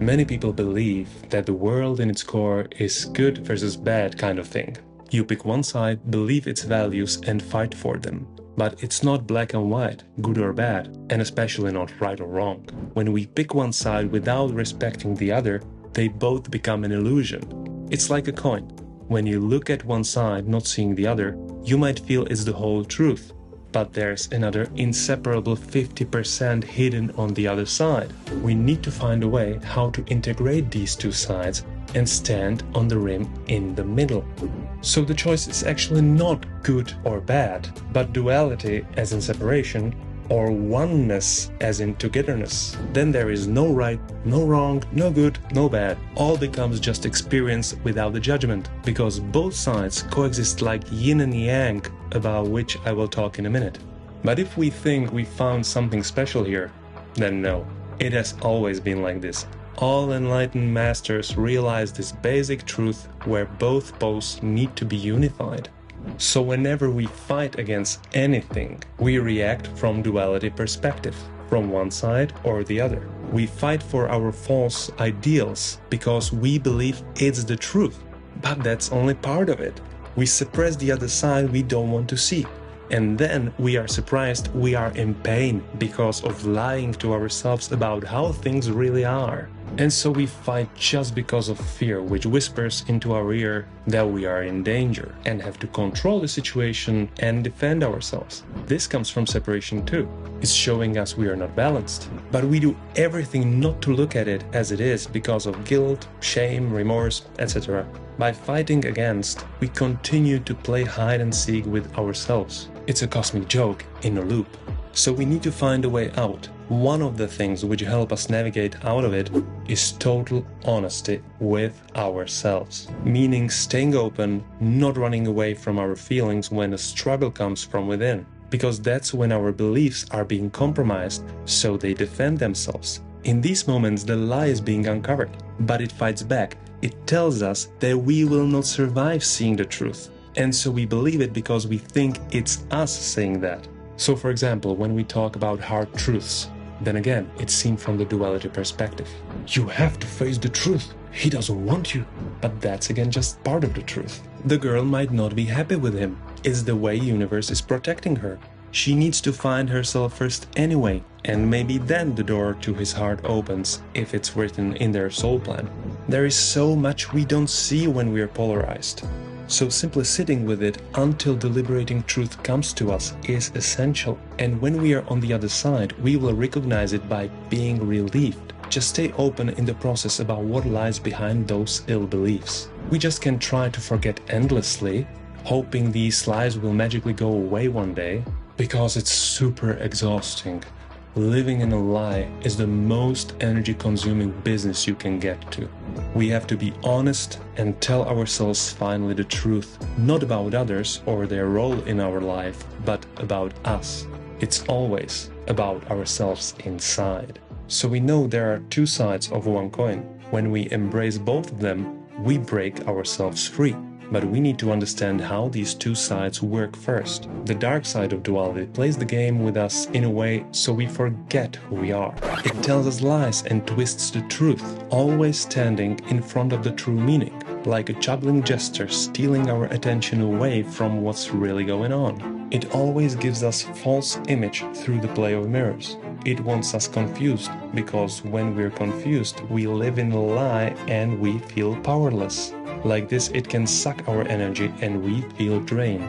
Many people believe that the world in its core is good versus bad kind of thing. You pick one side, believe its values and fight for them. But it's not black and white, good or bad, and especially not right or wrong. When we pick one side without respecting the other, they both become an illusion. It's like a coin. When you look at one side not seeing the other, you might feel it's the whole truth. But there's another inseparable 50% hidden on the other side. We need to find a way how to integrate these two sides and stand on the rim in the middle. So the choice is actually not good or bad, but duality as in separation, or oneness as in togetherness. Then there is no right, no wrong, no good, no bad. All becomes just experience without the judgment, because both sides coexist like yin and yang, about which I will talk in a minute. But if we think we found something special here, then no, it has always been like this. All enlightened masters realize this basic truth where both poles need to be unified. So whenever we fight against anything, we react from duality perspective, from one side or the other. We fight for our false ideals because we believe it's the truth, but that's only part of it. We suppress the other side we don't want to see. And then we are surprised we are in pain because of lying to ourselves about how things really are. And so we fight just because of fear, which whispers into our ear that we are in danger and have to control the situation and defend ourselves. This comes from separation too. It's showing us we are not balanced. But we do everything not to look at it as it is because of guilt, shame, remorse, etc. By fighting against, we continue to play hide and seek with ourselves. It's a cosmic joke in a loop. So we need to find a way out. One of the things which help us navigate out of it is total honesty with ourselves. Meaning staying open, not running away from our feelings when a struggle comes from within. Because that's when our beliefs are being compromised, so they defend themselves. In these moments the lie is being uncovered, but it fights back. It tells us that we will not survive seeing the truth. And so we believe it because we think it's us saying that. So for example, when we talk about hard truths, then again, it's seen from the duality perspective. You have to face the truth. He doesn't want you. But that's again just part of the truth. The girl might not be happy with him. It's the way universe is protecting her. She needs to find herself first anyway, and maybe then the door to his heart opens, if it's written in their soul plan. There is so much we don't see when we are polarized. So simply sitting with it until the liberating truth comes to us is essential. And when we are on the other side, we will recognize it by being relieved. Just stay open in the process about what lies behind those ill beliefs. We just can try to forget endlessly, hoping these lies will magically go away one day, because it's super exhausting. Living in a lie is the most energy-consuming business you can get to. We have to be honest and tell ourselves finally the truth, not about others or their role in our life, but about us. It's always about ourselves inside. So we know there are two sides of one coin. When we embrace both of them, we break ourselves free. But we need to understand how these two sides work first. The dark side of duality plays the game with us in a way so we forget who we are. It tells us lies and twists the truth, always standing in front of the true meaning, like a juggling jester stealing our attention away from what's really going on. It always gives us false image through the play of mirrors. It wants us confused, because when we're confused, we live in a lie and we feel powerless. Like this, it can suck our energy and we feel drained.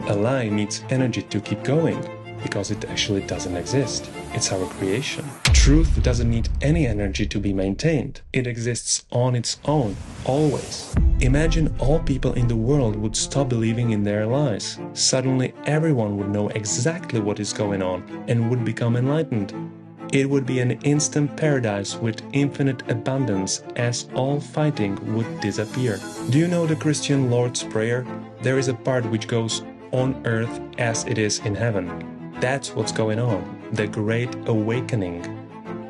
A lie needs energy to keep going, because it actually doesn't exist. It's our creation. Truth doesn't need any energy to be maintained. It exists on its own, always. Imagine all people in the world would stop believing in their lies. Suddenly everyone would know exactly what is going on and would become enlightened. It would be an instant paradise with infinite abundance, as all fighting would disappear. Do you know the Christian Lord's Prayer? There is a part which goes, "On earth as it is in heaven." That's what's going on, the Great Awakening.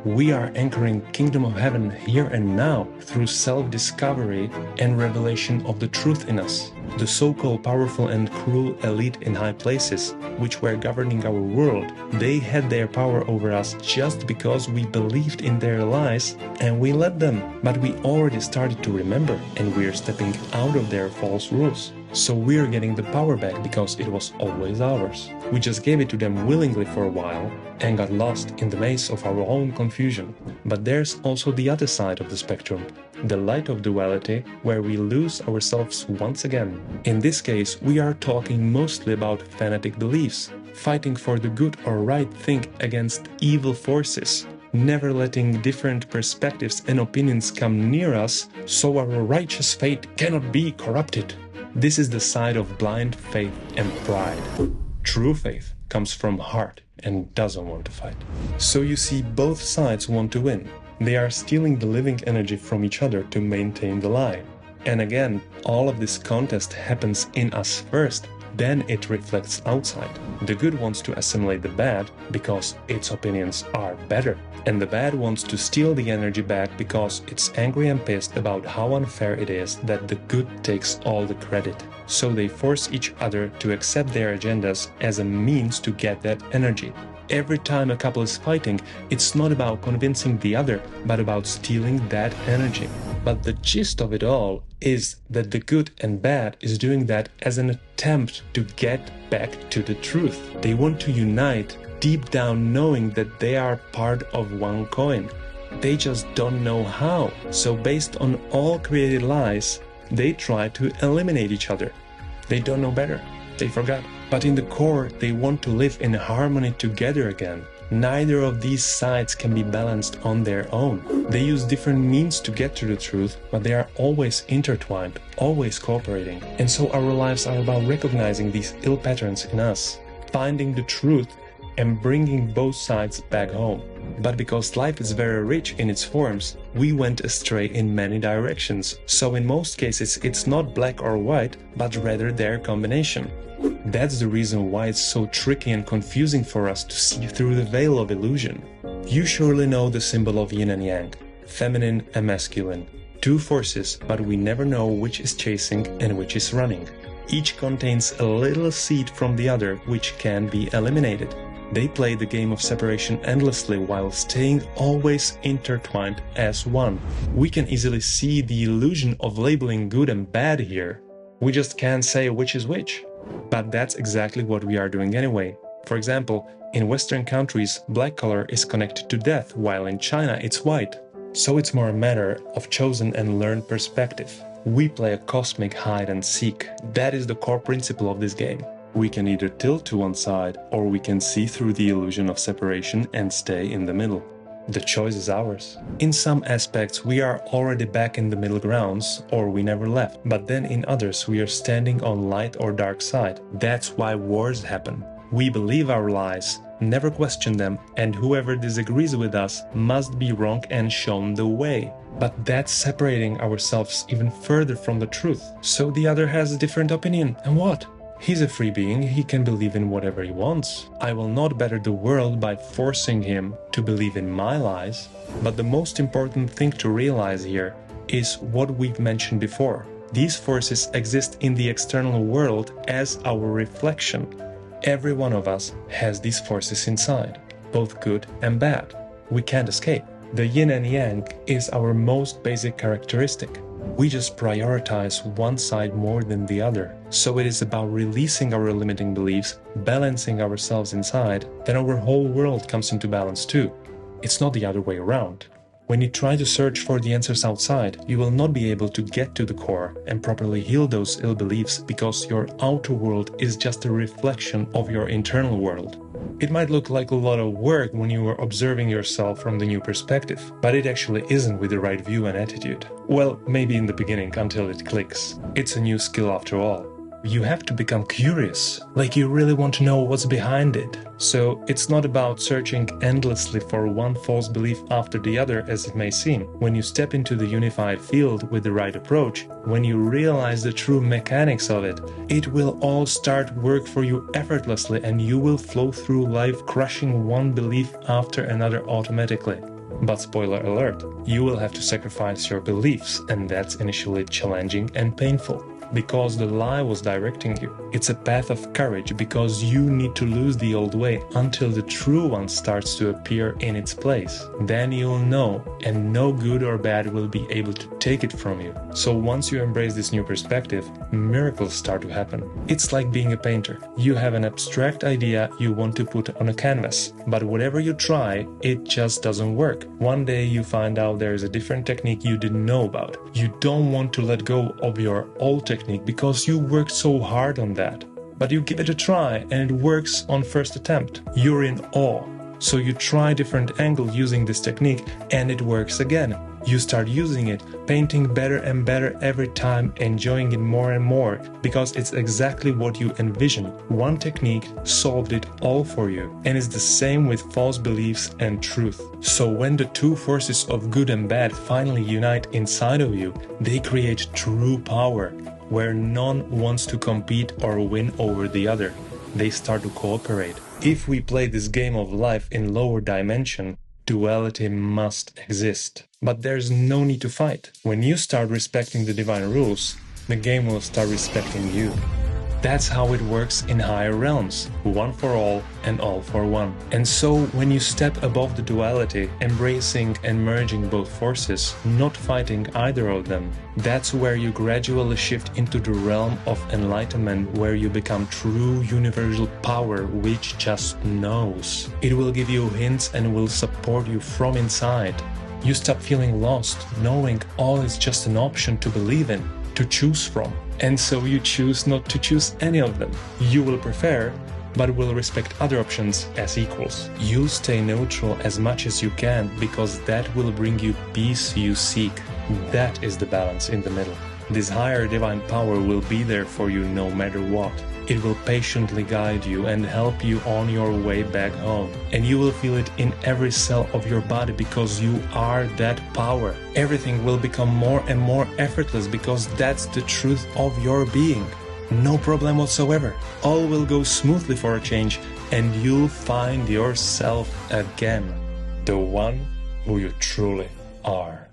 We are anchoring Kingdom of Heaven here and now through self-discovery and revelation of the truth in us. The so-called powerful and cruel elite in high places, which were governing our world, they had their power over us just because we believed in their lies and we let them. But we already started to remember and we are stepping out of their false rules. So we are getting the power back because it was always ours. We just gave it to them willingly for a while and got lost in the maze of our own confusion. But there's also the other side of the spectrum, the light of duality, where we lose ourselves once again. In this case, we are talking mostly about fanatic beliefs, fighting for the good or right thing against evil forces, never letting different perspectives and opinions come near us so our righteous faith cannot be corrupted. This is the side of blind faith and pride. True faith comes from heart and doesn't want to fight. So you see, both sides want to win. They are stealing the living energy from each other to maintain the lie. And again, all of this contest happens in us first, then it reflects outside. The good wants to assimilate the bad because its opinions are better. And the bad wants to steal the energy back because it's angry and pissed about how unfair it is that the good takes all the credit. So they force each other to accept their agendas as a means to get that energy. Every time a couple is fighting, it's not about convincing the other, but about stealing that energy. But the gist of it all is that the good and bad is doing that as an attempt to get back to the truth. They want to unite deep down, knowing that they are part of one coin. They just don't know how. So based on all created lies, they try to eliminate each other. They don't know better. They forgot. But in the core, they want to live in harmony together again. Neither of these sides can be balanced on their own. They use different means to get to the truth, but they are always intertwined, always cooperating. And so our lives are about recognizing these ill patterns in us, finding the truth and bringing both sides back home. But because life is very rich in its forms, we went astray in many directions. So in most cases, it's not black or white, but rather their combination. That's the reason why it's so tricky and confusing for us to see through the veil of illusion. You surely know the symbol of yin and yang, feminine and masculine. Two forces, but we never know which is chasing and which is running. Each contains a little seed from the other which can be eliminated. They play the game of separation endlessly while staying always intertwined as one. We can easily see the illusion of labeling good and bad here. We just can't say which is which. But that's exactly what we are doing anyway. For example, in Western countries, black color is connected to death, while in China it's white. So it's more a matter of chosen and learned perspective. We play a cosmic hide and seek. That is the core principle of this game. We can either tilt to one side, or we can see through the illusion of separation and stay in the middle. The choice is ours. In some aspects, we are already back in the middle grounds, or we never left. But then in others, we are standing on light or dark side. That's why wars happen. We believe our lies, never question them, and whoever disagrees with us must be wrong and shown the way. But that's separating ourselves even further from the truth. So the other has a different opinion, and what? He's a free being, he can believe in whatever he wants. I will not better the world by forcing him to believe in my lies. But the most important thing to realize here is what we've mentioned before. These forces exist in the external world as our reflection. Every one of us has these forces inside, both good and bad. We can't escape. The yin and yang is our most basic characteristic. We just prioritize one side more than the other. So it is about releasing our limiting beliefs, balancing ourselves inside, then our whole world comes into balance too. It's not the other way around. When you try to search for the answers outside, you will not be able to get to the core and properly heal those ill beliefs because your outer world is just a reflection of your internal world. It might look like a lot of work when you are observing yourself from the new perspective, but it actually isn't with the right view and attitude. Well, maybe in the beginning until it clicks. It's a new skill after all. You have to become curious, like you really want to know what's behind it. So it's not about searching endlessly for one false belief after the other as it may seem. When you step into the unified field with the right approach, when you realize the true mechanics of it, it will all start work for you effortlessly and you will flow through life crushing one belief after another automatically. But spoiler alert, you will have to sacrifice your beliefs, and that's initially challenging and painful. Because the lie was directing you. It's a path of courage because you need to lose the old way until the true one starts to appear in its place. Then you'll know, and no good or bad will be able to take it from you. So once you embrace this new perspective, miracles start to happen. It's like being a painter. You have an abstract idea you want to put on a canvas, but whatever you try, it just doesn't work. One day you find out there is a different technique you didn't know about. You don't want to let go of your old technique because you worked so hard on that. But you give it a try and it works on first attempt. You're in awe. So you try different angle using this technique and it works again. You start using it, painting better and better every time, enjoying it more and more because it's exactly what you envisioned. One technique solved it all for you. And it's the same with false beliefs and truth. So when the two forces of good and bad finally unite inside of you, they create true power, where none wants to compete or win over the other. They start to cooperate. If we play this game of life in lower dimension, duality must exist. But there's no need to fight. When you start respecting the divine rules, the game will start respecting you. That's how it works in higher realms, one for all and all for one. And so when you step above the duality, embracing and merging both forces, not fighting either of them, that's where you gradually shift into the realm of enlightenment, where you become true universal power which just knows. It will give you hints and will support you from inside. You stop feeling lost, knowing all is just an option to believe in, to choose from. And so you choose not to choose any of them. You will prefer, but will respect other options as equals. You'll stay neutral as much as you can because that will bring you peace you seek. That is the balance in the middle. This higher divine power will be there for you no matter what. It will patiently guide you and help you on your way back home. And you will feel it in every cell of your body because you are that power. Everything will become more and more effortless because that's the truth of your being. No problem whatsoever. All will go smoothly for a change and you'll find yourself again. The one who you truly are.